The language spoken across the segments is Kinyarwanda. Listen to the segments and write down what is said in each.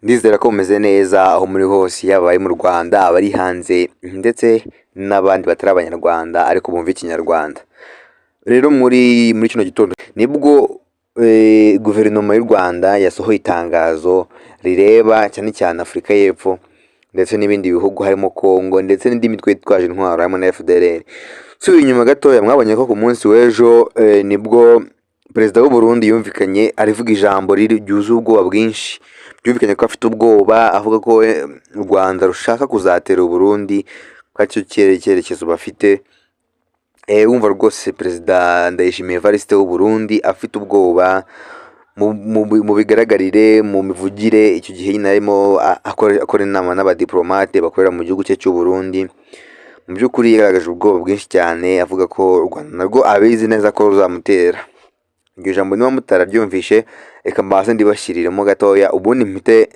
Ndizera ko mumeze neza aho muri hose, yaba abari mu Rwanda, abari hanze ndetse n'abandi batari abanyarwanda ariko bumva ikinyarwanda. Rero muri kino gitondo nibwo guverinoma y'u Rwanda yasohoye itangazo rireba cyane cyane Afurika y'Epfo ndetse n'ibindi bihugu harimo Congo ndetse n'indi mitwe yitwaje intwaro harimo na FDLR. Subiye inyuma gatoya, mwabonye ko ku munsi w'ejo nibwo Perezida w'u Burundi yumvikanye arivuga ijambo ryuzuye ubwoba bwinshi. Byumvikanye ko afite ubwoba, avuga ko u Rwanda rushaka kuzatera u Burundi, ko aricyo cyerekezo bafite. Wumva rwose Perezida Ndayishimiye Evariste w'u Burundi afite ubwoba mu bigaragarire, mu mivugire. Icyo gihe nyine arimo akora inama n'abadiplomate bakorera mu gihugu cye cy'u Burundi. Mu by'ukuri yagaragaje ubwoba bwinshi cyane, avuga ko u Rwanda narwo abizi neza ko ruzamutera. Iryo jambo niba mutararyumvishe, reka mbaze ndibashyiriremo gatoya, ubundi mpite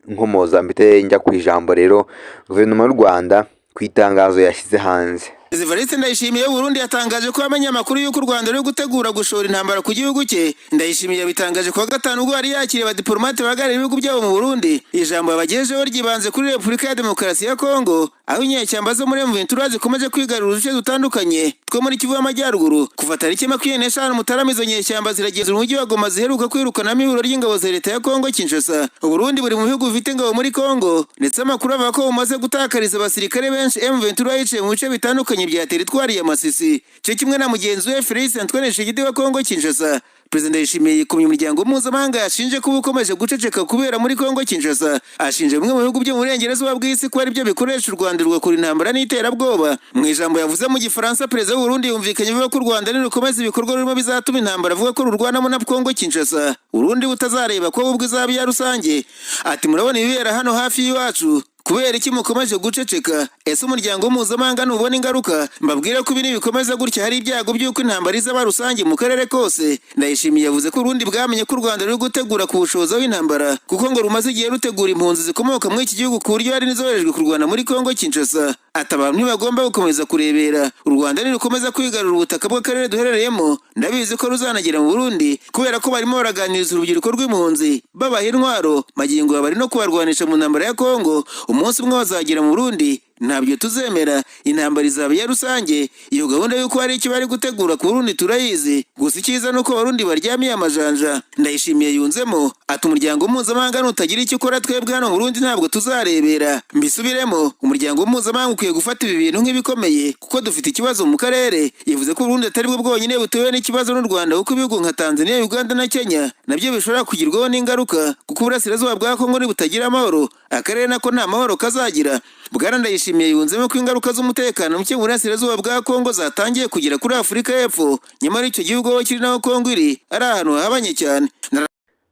nkomoza, mpite njya ku ijambo. Rero guverinoma y'u Rwanda ku itangazo yashyize hanze, Evariste Ndayishimiye w'u Burundi yatangaje ko yamenye amakuru y'uko u Rwanda ruri gutegura gushora intambara ku gihugu cye. Ndayishimiye yabitangaje kuwa gatanu ubwo yari yakiriye abadiplomate bahagarariye ibihugu byabo mu Burundi. Ijambo yabagejejeho ryibanze kuri Repubulika ya Demokarasi ya Kongo, aho inyeshyamba zo muri M23 zikomeje kwigarurira uduce dutandukanye two muri Kivu y'Amajyaruguru. Kuva tariki 25 Mutarama, izo nyeshyamba ziragenzura umujyi wa Goma, ziheruka kwirukanamo ihuriro ry'ingabo za leta ya Kongo Kinshasa. U Burundi buri mu bihugu bifite ingabo muri Kongo, ndetse amakuru avuga ko bumaze gutakariza abasirikare benshi M23 yiciye mu bice bitandukanye bya teritwari ya Masisi, cyo kimwe na mugenzi we Félix Antoine Tshisekedi wa Kongo Kinshasa. Perezida Ndayishimiye yikomye umuryango mpuzamahanga yashinje kuba ukomeje guceceka kubera muri Kongo Kinshasa. Ashinje bimwe mu bihugu byo mu burengerazuba bw'isi ko ari byo bikoresha u Rwanda rugakora intambara n'iterabwoba. Mu ijambo yavuze mu Gifaransa, Perezida w'u Burundi yumvikanye avuga ko u Rwanda nirukomeza ibikorwa rurimo bizatuma intambara avuga ko rurwanamo na Kongo Kinshasa Burundi butazareba ko ubwo izaba iya rusange. Ati murabona ibibera hano hafi y'iwacu, kubera iki mukomeje guceceka? Ese umuryango mpuzamahanga ntubona ingaruka? Mbabwira ko ibintu bikomeza gutya hari ibyago by'uko intambara izaba rusange mu karere kose. Ndayishimiye yavuze ko Burundi bwamenye ko u Rwanda ruri gutegura kubushoza w'intambara, kuko ngo rumaze igihe rutegura impunzi zikomoka muri iki gihugu ku buryo hari n'izoherejwe kurwana muri Kongo Kinshasa. Ati abantu ntibagomba gukomeza kurebera. U Rwanda nirukomeza kwigarura ubutaka bw'akarere duherereyemo, ndabizi ko ruzanagera mu Burundi, kubera ko barimo baraganiriza urubyiruko rw'impunzi babaha intwaro, magingo bari no kubarwanisha mu ntambara ya Kongo. Umunsi umwe bazagera mu Burundi, ntabyo tuzemera, intambara izaba iya rusange. Iyo gahunda y'uko hari icyo bari gutegura ku Burundi turayizi, gusa icyiza nuko Abarundi baryamiye amajanja. Ndayishimiye yunzemo ati umuryango mpuzamahanga nutagira icyo ukora, twebwe hano mu Burundi ntabwo tuzarebera. Mbisubiremo, umuryango mpuzamahanga ukwiye gufata ibi bintu nk'ibikomeye, kuko dufite ikibazo mu karere. Yavuze ko Burundi atari bwo bwonyine butewe n'ikibazo n'u Rwanda, kuko ibihugu nka Tanzania, Uganda na Kenya nabyo bishobora kugirwaho n'ingaruka, kuko uburasirazuba bwa Kongo nibutagira amahoro, akarere nako nta mahoro kazagira. Bwana Ndayishimiye yunzemo ko ingaruka z'umutekano muke mu burasirazuba bwa Kongo zatangiye kugera kuri Afurika y'Epfo, nyamara icyo gihugu aho kiri naho Kongo iri ari ahantu hahabanye cyane.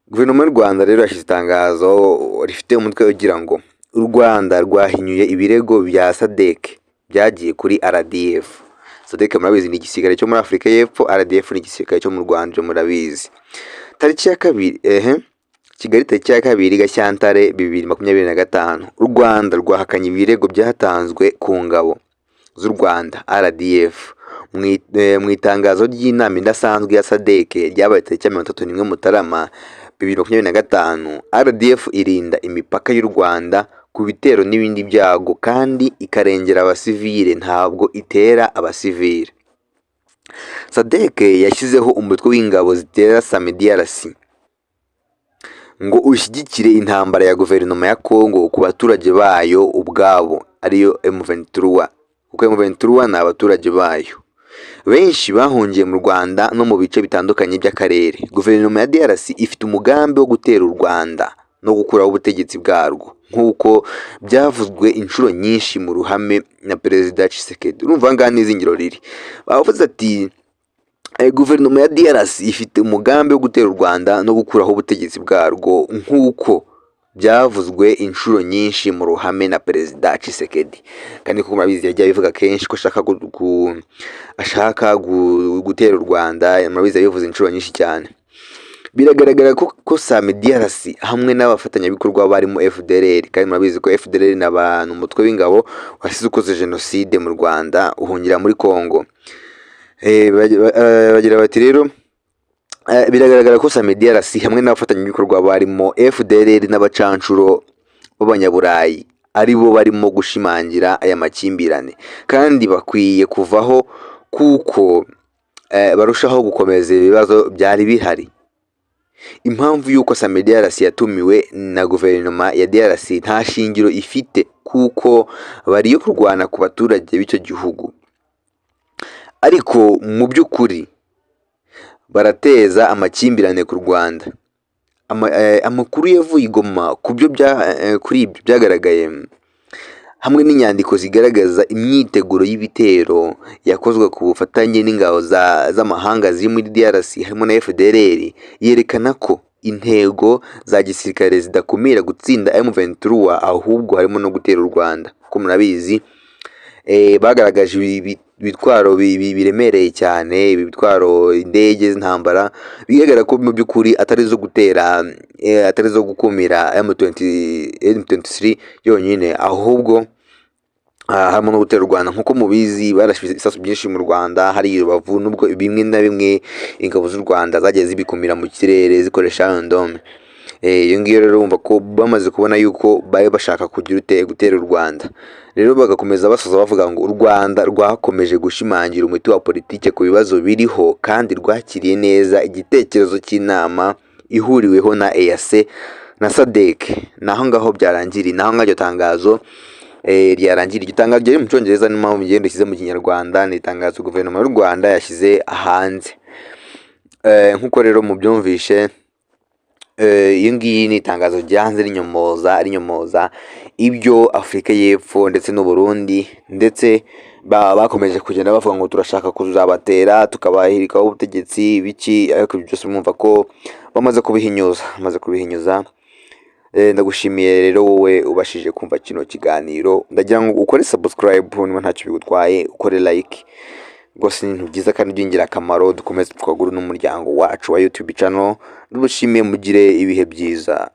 Guverinoma y'u Rwanda rero yashyize itangazo rifite umutwe ugira ngo u Rwanda rwahinyuye ibirego bya SADC byagiye kuri RDF. SADC murabizi ni igisirikare cyo muri Afurika y'Epfo, RDF ni igisirikare cyo mu Rwanda murabizi. Tariki ya kabiri Kigali, tariki ya 2 Gashyantare 2025, u Rwanda rwahakanye ibirego byatanzwe ku ngabo z'u Rwanda RDF mu itangazo ry'inama idasanzwe ya SADC ryabaye tariki ya 31 Mutarama 2025. RDF irinda imipaka y'u Rwanda ku bitero n'ibindi byago, kandi ikarengera abasivile, ntabwo itera abasivile. SADC yashyizeho umutwe w'ingabo zitera SAMIDRC ngo ushyigikire intambara ya guverinoma ya Kongo ku baturage bayo ubwabo, ariyo M23, kuko M23 ni abaturage bayo. Benshi bahungiye mu Rwanda no mu bice bitandukanye by'akarere. Guverinoma ya DRC ifite umugambi wo gutera u Rwanda no gukuraho ubutegetsi bwarwo, nk'uko byavuzwe inshuro nyinshi mu ruhame na Perezida Tshisekedi. Urumva ngaha n'izingiro riri, bavuze ati guverinoma ya DRC ifite umugambi wo gutera u Rwanda no gukuraho ubutegetsi bwarwo, nk'uko byavuzwe inshuro nyinshi mu ruhame na Perezida Tshisekedi. Kandi kuko murabizi yagiye abivuga kenshi ko ashaka gutera u Rwanda, murabizi yabivuze inshuro nyinshi cyane. Biragaragara ko SAMIDRC hamwe n'abafatanyabikorwa barimo FDLR, kandi murabizi ko FDLR n'abantu umutwe w'ingabo wasize ukoze jenoside mu Rwanda uhungira muri Kongo. Bagira bati rero biragaragara ko SAMIDRC hamwe n'abafatanyabikorwa barimo FDLR n'abacanshuro b'abanyaburayi ari bo barimo gushimangira aya makimbirane, kandi bakwiye kuvaho kuko barushaho gukomeza ibibazo byari bihari. Impamvu y'uko SAMIDRC yatumiwe na guverinoma ya DRC nta shingiro ifite, kuko bariyo kurwana ku baturage b'icyo gihugu, ariko mu by'ukuri barateza amakimbirane ku Rwanda. Amakuru yavuye i Goma kuri ibyo byagaragaye, hamwe n'inyandiko zigaragaza imyiteguro y'ibitero yakozwe ku bufatanye n'ingabo z'amahanga ziri muri DRC harimo na FDLR, yerekana ko intego za gisirikare zidakumira gutsinda M23, ahubwo harimo no gutera u Rwanda. Kuko murabizi bagaragaje ibitwaro biremereye cyane, ibitwaro indege z'intambara, bigaragara ko mu by'ukuri atari zo gutera, atari zo gukumira M23 yonyine, ahubwo harimo no gutera u Rwanda. Nk'uko mubizi barashize isasu byinshi mu Rwanda, hari i Rubavu, nubwo bimwe na bimwe ingabo z'u Rwanda zagiye zibikumira mu kirere zikoresha Iron Dome. Iyo ngiyo rero bumva ko bamaze kubona yuko bari bashaka gutera u Rwanda, rero bagakomeza basoza bavuga ngo u Rwanda rwakomeje gushimangira umuti wa politike ku bibazo biriho, kandi rwakiriye neza igitekerezo cy'inama ihuriweho na EAC na SADC. Naho ngaho byarangiriye, naho ng'iryo tangazo ryarangiriye. Iryo tangazo ryari mu Cyongereza, niyo mpamvu ngende shyize mu Kinyarwanda. Ni itangazo guverinoma y'u Rwanda yashyize hanze. Nk'uko rero mubyumvishe, iyi ngiyi ni itangazo ryanze rinyomoza ibyo Afurika y'Epfo ndetse n'u Burundi ndetse bakomeje kugenda bavuga ngo turashaka kuzabatera tukabahirikaho ubutegetsi biki, ariko ibyo byose mwumva ko bamaze kubihinyuza. Ndagushimiye rero wowe ubashije kumva kino kiganiro, ndagira ngo ukore subscribe niba ntacyo bigutwaye, ukore like, rwose ni ibintu byiza kandi by'ingirakamaro. Dukomeze twagura n'umuryango wacu wa YouTube channel. Ndagushimiye, mugire ibihe byiza.